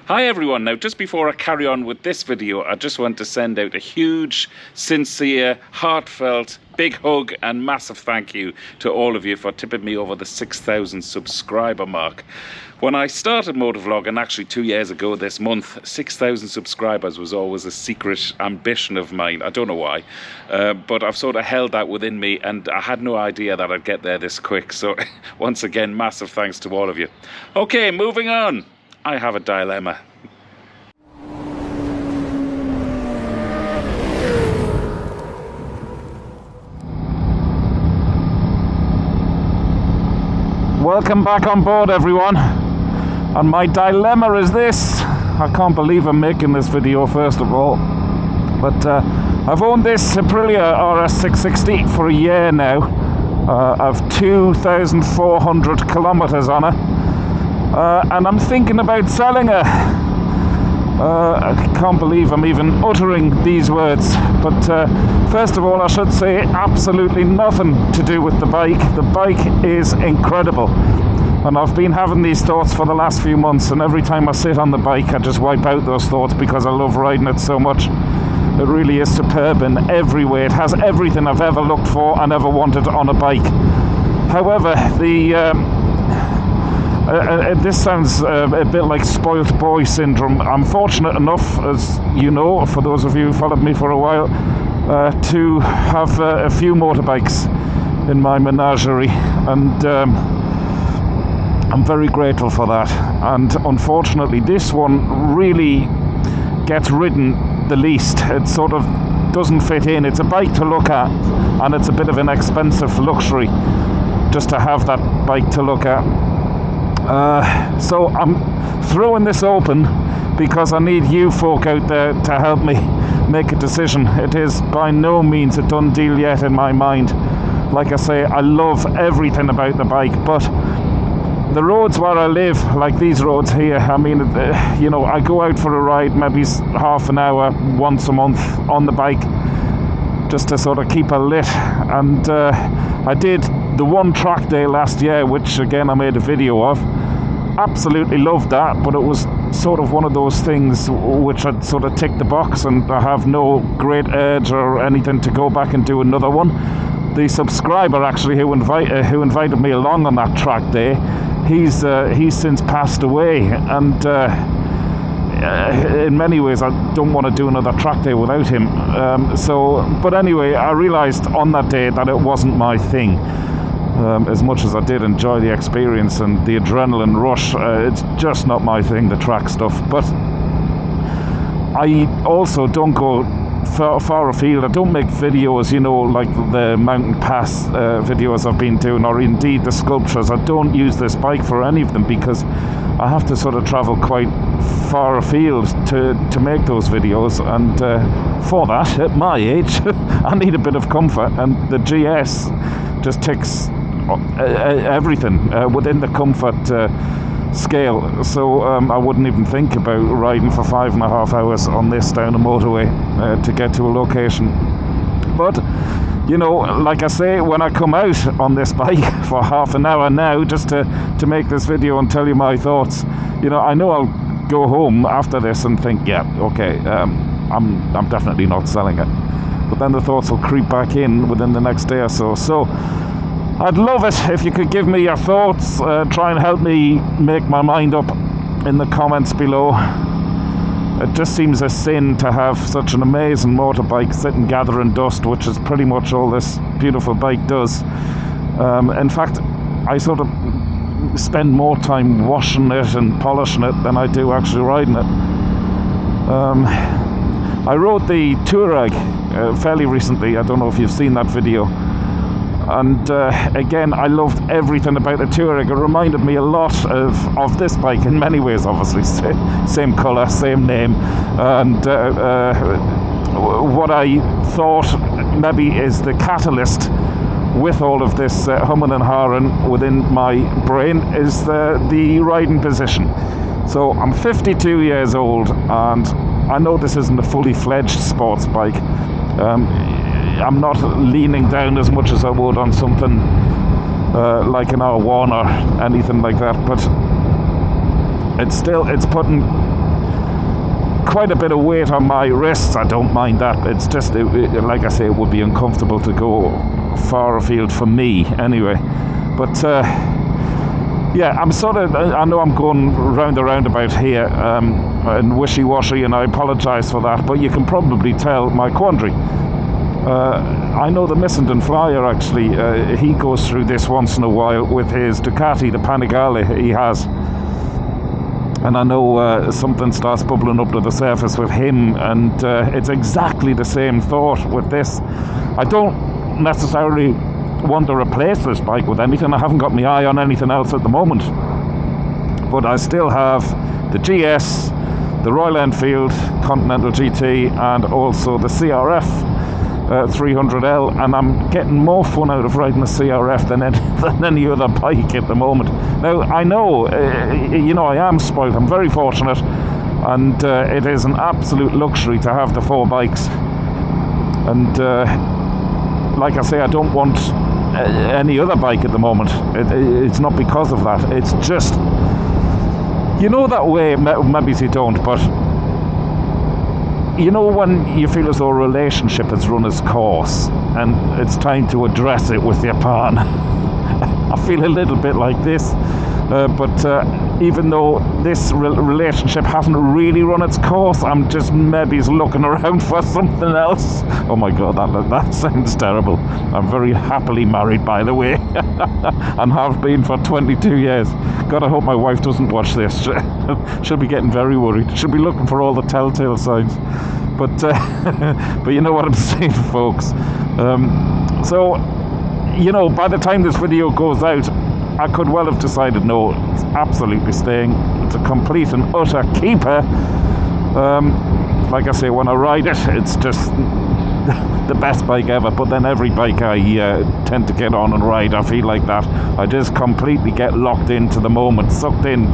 Hi everyone, now just before I carry on with this video, I just want to send out a huge, sincere, heartfelt, big hug and massive thank you to all of you for tipping me over the 6,000 subscriber mark. When I started motovlogging, actually 2 years ago this month, 6,000 subscribers was always a secret ambition of mine. I don't know why, but I've sort of held that within me and I had no idea that I'd get there this quick. So once again, massive thanks to all of you. Okay, moving on. I have a dilemma. Welcome back on board, everyone. And my dilemma is this. I can't believe I'm making this video, first of all. But I've owned this Aprilia RS660 for a year now. I've 2,400 kilometers on it. And I'm thinking about selling her. I can't believe I'm even uttering these words. But first of all, I should say absolutely nothing to do with the bike. The bike is incredible. And I've been having these thoughts for the last few months, and every time I sit on the bike, I just wipe out those thoughts because I love riding it so much. It really is superb in every way. It has everything I've ever looked for and ever wanted on a bike. However, this sounds a bit like spoilt boy syndrome. I'm fortunate enough, as you know, for those of you who followed me for a while, to have a few motorbikes in my menagerie, and I'm very grateful for that. And unfortunately, this one really gets ridden the least. It sort of doesn't fit in. It's a bike to look at, and it's a bit of an expensive luxury just to have that bike to look at. So I'm throwing this open because I need you folk out there to help me make a decision. It is by no means a done deal yet in my mind. Like I say, I love everything about the bike, but the roads where I live, like these roads here, I mean, you know, I go out for a ride maybe half an hour once a month on the bike just to sort of keep her lit. And I did the one track day last year, which again I made a video of. Absolutely loved that, but it was sort of one of those things which I'd sort of tick the box, and I have no great urge or anything to go back and do another one. The subscriber actually who invited me along on that track day, he's since passed away, and in many ways I don't want to do another track day without him. But anyway, I realised on that day that it wasn't my thing. As much as I did enjoy the experience and the adrenaline rush, it's just not my thing, the track stuff. But I also don't go far afield. I don't make videos, you know, like the mountain pass videos I've been doing, or indeed the sculptures. I don't use this bike for any of them because I have to sort of travel quite far afield to make those videos, and for that, at my age, I need a bit of comfort, and the GS just ticks everything within the comfort scale. So I wouldn't even think about riding for 5.5 hours on this down a motorway to get to a location. But you know, like I say, when I come out on this bike for half an hour now just to make this video and tell you my thoughts, you know, I know I'll go home after this and think, yeah, okay, I'm definitely not selling it. But then the thoughts will creep back in within the next day or so. So I'd love it if you could give me your thoughts, try and help me make my mind up in the comments below. It just seems a sin to have such an amazing motorbike sitting gathering dust, which is pretty much all this beautiful bike does. In fact, I sort of spend more time washing it and polishing it than I do actually riding it. I rode the Touareg fairly recently. I don't know if you've seen that video. And again, I loved everything about the Touareg. It reminded me a lot of this bike in many ways, obviously. Same colour, same name. And what I thought maybe is the catalyst with all of this humming and hawing within my brain is the riding position. So I'm 52 years old, and I know this isn't a fully fledged sports bike. I'm not leaning down as much as I would on something like an R1 or anything like that, but it's putting quite a bit of weight on my wrists. I don't mind that. It's just, like I say, it would be uncomfortable to go far afield for me anyway. But yeah, I'm sort of, I know I'm going round the roundabout here and wishy-washy, and I apologise for that, but you can probably tell my quandary. I know the Missenden Flyer, actually, he goes through this once in a while with his Ducati, the Panigale he has. And I know something starts bubbling up to the surface with him, and it's exactly the same thought with this. I don't necessarily want to replace this bike with anything. I haven't got my eye on anything else at the moment. But I still have the GS, the Royal Enfield Continental GT, and also the CRF 300L, and I'm getting more fun out of riding the CRF than any other bike at the moment. Now, I know, you know, I am spoiled. I'm very fortunate, and it is an absolute luxury to have the 4 bikes. And like I say, I don't want any other bike at the moment. It's not because of that. It's just, you know, that way, maybe you don't, but you know when you feel as though a relationship has run its course and it's time to address it with your partner. I feel a little bit like this, but even though this relationship hasn't really run its course, I'm just maybe looking around for something else. Oh my god, that sounds terrible. I'm very happily married, by the way, and have been for 22 years. God, I hope my wife doesn't watch this. She'll be getting very worried. She'll be looking for all the telltale signs. But but you know what I'm saying, folks. So, you know, by the time this video goes out, I could well have decided, no, it's absolutely staying. It's a complete and utter keeper. Like I say, when I ride it, it's just the best bike ever. But then every bike I tend to get on and ride, I feel like that. I just completely get locked into the moment, sucked in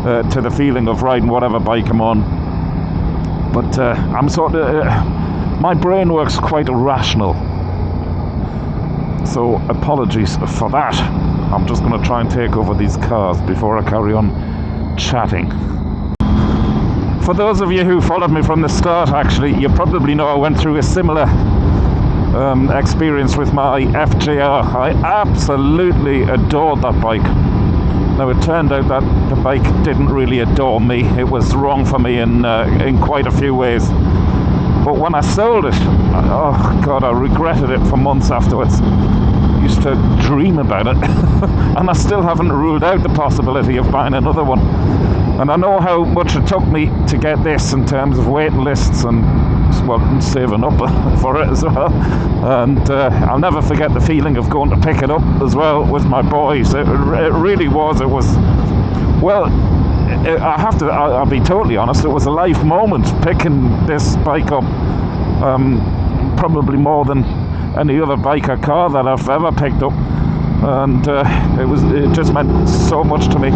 to the feeling of riding whatever bike I'm on. But I'm sort of, my brain works quite irrational. So apologies for that. I'm just going to try and take over these cars before I carry on chatting. For those of you who followed me from the start, actually, you probably know I went through a similar experience with my FJR. I absolutely adored that bike. Now, it turned out that the bike didn't really adore me. It was wrong for me in quite a few ways. But when I sold it, oh god, I regretted it for months afterwards. I used to dream about it. And I still haven't ruled out the possibility of buying another one. And I know how much it took me to get this in terms of waiting lists and, well, saving up for it as well. And I'll never forget the feeling of going to pick it up as well with my boys. It really was. It was, well, I'll be totally honest, it was a life moment picking this bike up. Probably more than any other bike or car that I've ever picked up. And it just meant so much to me.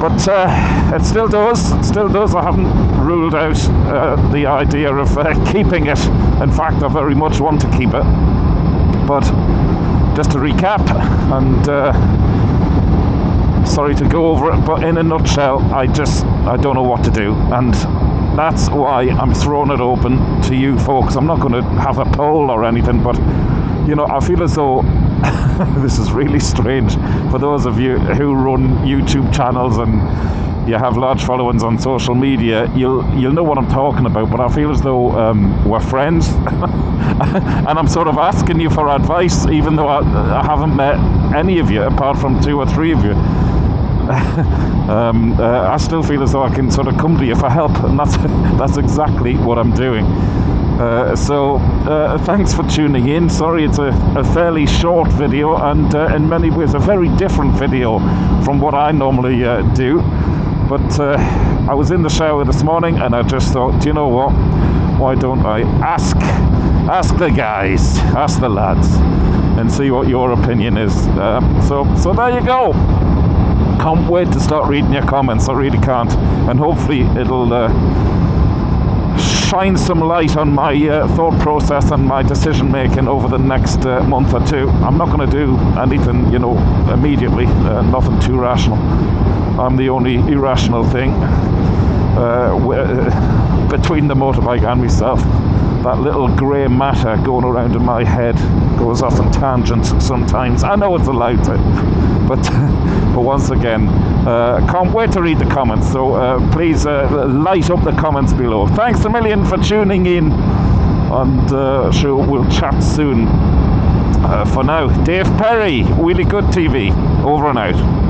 But it still does. I haven't ruled out the idea of keeping it. In fact, I very much want to keep it. But just to recap, and sorry to go over it, but in a nutshell, I don't know what to do. And that's why I'm throwing it open to you folks. I'm not going to have a poll or anything, but you know, I feel as though this is really strange for those of you who run YouTube channels and you have large followings on social media. You'll know what I'm talking about, but I feel as though we're friends and I'm sort of asking you for advice, even though I haven't met any of you apart from 2 or 3 of you. I still feel as though I can sort of come to you for help, and that's exactly what I'm doing. So thanks for tuning in. Sorry, it's a fairly short video, and in many ways a very different video from what I normally do. But I was in the shower this morning and I just thought, do you know what, why don't I ask the guys, ask the lads, and see what your opinion is. So there you go. Can't wait to start reading your comments, I really can't. And hopefully it'll shine some light on my thought process and my decision making over the next month or 2. I'm not going to do anything, you know, immediately, nothing too rational. I'm the only irrational thing. between the motorbike and myself. That little grey matter going around in my head goes off on tangents sometimes. I know it's allowed to, but once again, can't wait to read the comments. So please light up the comments below. Thanks a million for tuning in, and sure, we'll chat soon. For now, Dave Perry, Really Good TV, over and out.